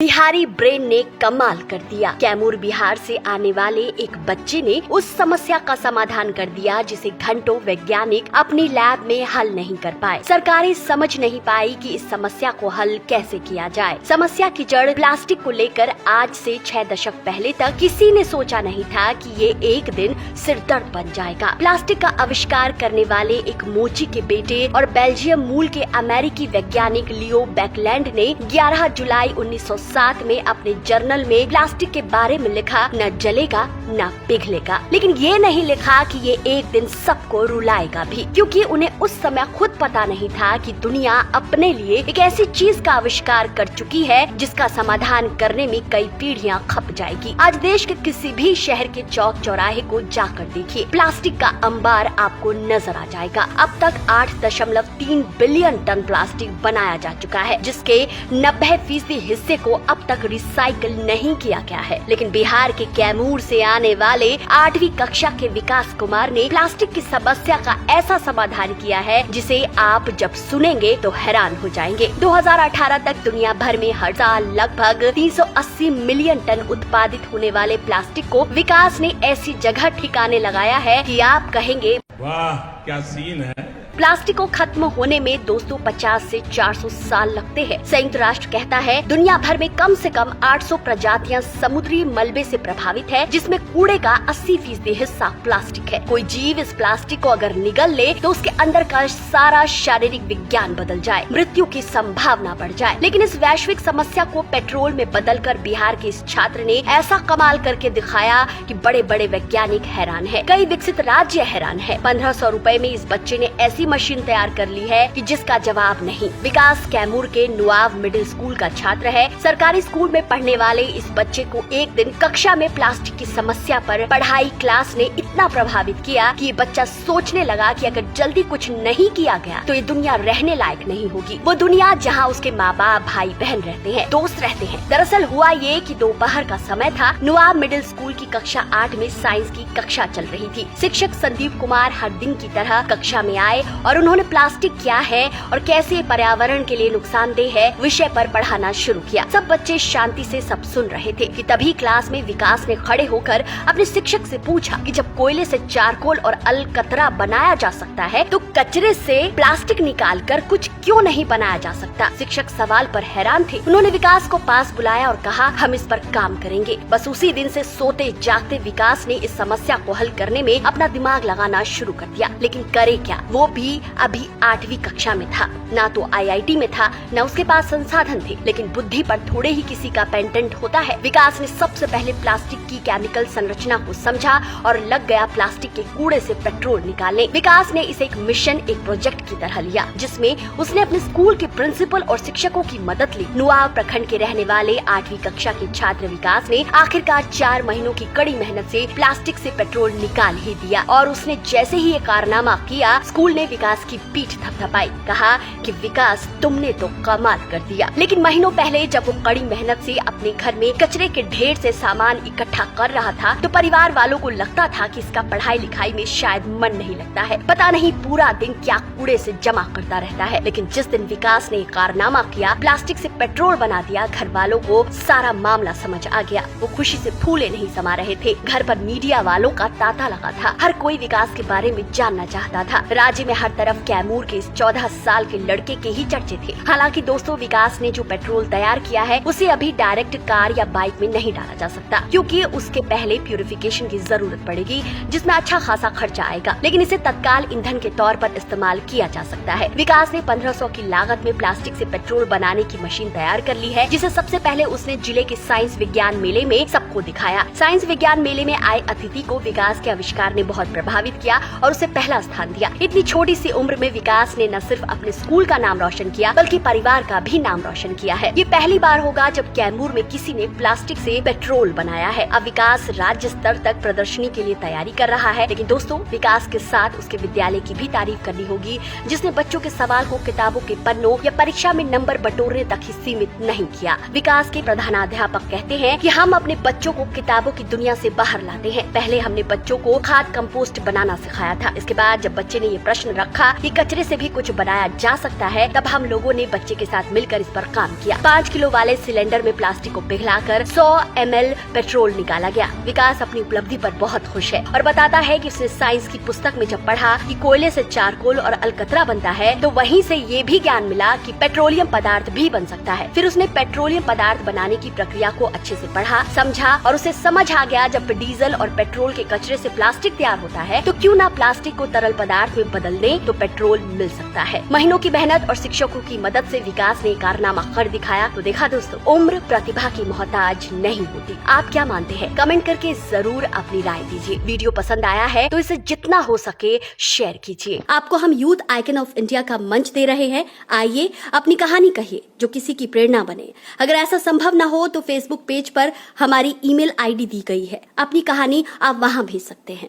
Bihari brain ने कमाल कर दिया। कैमूर बिहार से आने वाले एक बच्चे ने उस समस्या का समाधान कर दिया जिसे घंटों वैज्ञानिक अपनी लैब में हल नहीं कर पाए। सरकारें समझ नहीं पाई कि इस समस्या को हल कैसे किया जाए। समस्या की जड़ प्लास्टिक को लेकर आज से 6 दशक पहले तक किसी ने सोचा नहीं था कि ये एक दिन सिरदर्द बन जाएगा। प्लास्टिक का आविष्कार करने वाले एक मोची के बेटे और बेल्जियम मूल के अमेरिकी वैज्ञानिक लियो बैकलैंड ने 11 जुलाई 1907 में अपने जर्नल में प्लास्टिक के बारे में लिखा, न जलेगा न पिघलेगा। लेकिन ये नहीं लिखा कि ये एक दिन सबको रुलाएगा भी, क्योंकि उन्हें उस समय खुद पता नहीं था कि दुनिया अपने लिए एक ऐसी चीज का आविष्कार कर चुकी है जिसका समाधान करने में कई पीढ़ियां खप जाएगी। आज देश के किसी भी शहर के चौक चौराहे को जाकर देखिए, प्लास्टिक का अंबार आपको नजर आ जाएगा। अब तक 8.3 बिलियन टन प्लास्टिक बनाया जा चुका है, जिसके 90% हिस्से को अब तक रिसाइकिल नहीं किया गया है। लेकिन बिहार के कैमूर से आने वाले 8वीं कक्षा के विकास कुमार ने प्लास्टिक की समस्या का ऐसा समाधान किया है जिसे आप जब सुनेंगे तो हैरान हो जाएंगे। 2018 तक दुनिया भर में हर साल लगभग 380 मिलियन टन उत्पादित होने वाले प्लास्टिक को विकास ने ऐसी जगह ठिकाने लगाया है कि आप कहेंगे, वाह क्या सीन है। प्लास्टिक को खत्म होने में 250 से 400 साल लगते हैं। संयुक्त राष्ट्र कहता है दुनिया भर में कम से कम 800 प्रजातियां समुद्री मलबे से प्रभावित है, जिसमें कूड़े का 80% हिस्सा प्लास्टिक है। कोई जीव इस प्लास्टिक को अगर निगल ले तो उसके अंदर का सारा शारीरिक विज्ञान बदल जाए, मृत्यु की संभावना बढ़ जाए। लेकिन इस वैश्विक समस्या को पेट्रोल में बदलकर बिहार के इस छात्र ने ऐसा कमाल करके दिखाया कि बड़े बड़े वैज्ञानिक हैरान है, कई विकसित राज्य हैरान है। 1500 रुपए में इस बच्चे ने ऐसी मशीन तैयार कर ली है कि जिसका जवाब नहीं। विकास कैमूर के नुआव मिडिल स्कूल का छात्र है। सरकारी स्कूल में पढ़ने वाले इस बच्चे को एक दिन कक्षा में प्लास्टिक की समस्या पर पढ़ाई क्लास ने इतना प्रभावित किया कि ये बच्चा सोचने लगा कि अगर जल्दी कुछ नहीं किया गया तो ये दुनिया रहने लायक नहीं होगी। वो दुनिया जहाँ उसके माँ बाप, भाई बहन रहते हैं, दोस्त रहते हैं। दरअसल हुआ ये कि दोपहर का समय था। नुआव मिडिल स्कूल की कक्षा 8 में साइंस की कक्षा चल रही थी। शिक्षक संदीप कुमार हर दिन की तरह कक्षा में आए और उन्होंने प्लास्टिक क्या है और कैसे पर्यावरण के लिए नुकसानदेह है विषय पर पढ़ाना शुरू किया। सब बच्चे शांति से सब सुन रहे थे कि तभी क्लास में विकास ने खड़े होकर अपने शिक्षक से पूछा कि जब कोयले से चारकोल और अलकतरा बनाया जा सकता है तो कचरे से प्लास्टिक निकालकर कुछ क्यों नहीं बनाया जा सकता। शिक्षक सवाल पर हैरान थे। उन्होंने विकास को पास बुलाया और कहा, हम इस पर काम करेंगे। बस उसी दिन से सोते जागते विकास ने इस समस्या को हल करने में अपना दिमाग लगाना शुरू कर दिया। लेकिन करे क्या, वो भी अभी 8वीं कक्षा में था। ना तो IIT में था, न उसके पास संसाधन थे, लेकिन बुद्धि पर थोड़े ही किसी का पेटेंट होता है। विकास ने सबसे पहले प्लास्टिक की केमिकल संरचना को समझा और लग गया प्लास्टिक के कूड़े से पेट्रोल निकालने। विकास ने इसे एक मिशन, एक प्रोजेक्ट की तरह लिया, जिसमें उसने अपने स्कूल के प्रिंसिपल और शिक्षकों की मदद ली। नुआव प्रखंड के रहने वाले 8वीं कक्षा के छात्र विकास ने आखिरकार 4 महीनों की कड़ी मेहनत से प्लास्टिक से पेट्रोल निकाल ही दिया। और उसने जैसे ही ये कारनामा किया, स्कूल ने विकास की पीठ थपथपाई, कहा कि विकास तुमने तो कमाल कर दिया। लेकिन महीनों पहले जब वो कड़ी मेहनत से अपने घर में कचरे के ढेर से सामान इकट्ठा कर रहा था तो परिवार वालों को लगता था कि इसका पढ़ाई लिखाई में शायद मन नहीं लगता है, पता नहीं पूरा दिन क्या कूड़े से जमा करता रहता है। लेकिन जिस दिन विकास ने कारनामा किया, प्लास्टिक से पेट्रोल बना दिया, घर वालों को सारा मामला समझ आ गया। वो खुशी से फूले नहीं समा रहे थे। घर पर मीडिया वालों का तांता लगा था। हर कोई विकास के बारे में जानना चाहता था। राज्य में हर तरफ कैमूर के इस 14 साल के लड़के के ही चर्चे थे। हालांकि दोस्तों, विकास ने जो पेट्रोल तैयार किया है उसे अभी डायरेक्ट कार या बाइक में नहीं डाला जा सकता, क्योंकि उसके पहले प्यूरिफिकेशन की जरूरत पड़ेगी, जिसमें अच्छा खासा खर्चा आएगा। लेकिन इसे तत्काल ईंधन के तौर पर इस्तेमाल किया जा सकता है। विकास ने 1500 की लागत में प्लास्टिक से पेट्रोल बनाने की मशीन तैयार कर ली है, जिसे सबसे पहले उसने जिले के साइंस विज्ञान मेले में सबको दिखाया। साइंस विज्ञान मेले में आए अतिथि को विकास के आविष्कार ने बहुत प्रभावित किया और उसे पहला स्थान दिया। इतनी छोटी सी उम्र में विकास ने न सिर्फ अपने स्कूल का नाम रोशन किया, बल्कि परिवार का भी नाम रोशन किया है। ये पहली बार होगा जब कैमूर में किसी ने प्लास्टिक से पेट्रोल बनाया है। अब विकास राज्य स्तर तक प्रदर्शनी के लिए तैयारी कर रहा है। लेकिन दोस्तों, विकास के साथ उसके विद्यालय की भी तारीफ करनी होगी, जिसने बच्चों के सवाल को किताबों के पन्नों या परीक्षा में नंबर बटोरने तक ही सीमित नहीं किया। विकास के प्रधानाध्यापक कहते हैं कि हम अपने बच्चों को किताबों की दुनिया से बाहर लाते हैं। पहले हमने बच्चों को खाद कंपोस्ट बनाना सिखाया था। इसके बाद जब बच्चे ने ये प्रश्न रखा कि कचरे से भी कुछ बनाया जा सकता है, तब हम लोगों ने बच्चे के साथ मिलकर इस पर काम किया। 5 किलो वाले सिलेंडर में प्लास्टिक को पिघलाकर 100 ml पेट्रोल निकाला गया। विकास अपनी उपलब्धि पर बहुत खुश है और बताता है कि उसने साइंस की पुस्तक में जब पढ़ा कि कोयले से चारकोल और अलकतरा बनता है, तो वहीं से ये भी ज्ञान मिला कि पेट्रोलियम पदार्थ भी बन सकता है। फिर उसने पेट्रोलियम पदार्थ बनाने की प्रक्रिया को अच्छे से पढ़ा, समझा और उसे समझ आ गया जब डीजल और पेट्रोल के कचरे से प्लास्टिक तैयार होता है तो क्यों ना प्लास्टिक को तरल पदार्थ में बदल दें तो पेट्रोल मिल सकता है। महीनों की मेहनत और शिक्षकों की मदद से विकास ने कारनामा कर दिखाया। तो देखा दोस्तों, उम्र प्रतिभा की मोहताज नहीं होती। आप क्या मानते हैं? कमेंट करके जरूर अपनी राय दीजिए। वीडियो पसंद आया है तो इसे जितना हो सके शेयर कीजिए। आपको हम यूथ आइकन ऑफ इंडिया का मंच दे रहे हैं। आइए अपनी कहानी कहिए जो किसी की प्रेरणा बने। अगर ऐसा संभव न हो तो फेसबुक पेज पर हमारी ईमेल आईडी दी गई है, अपनी कहानी आप वहां भेज सकते हैं।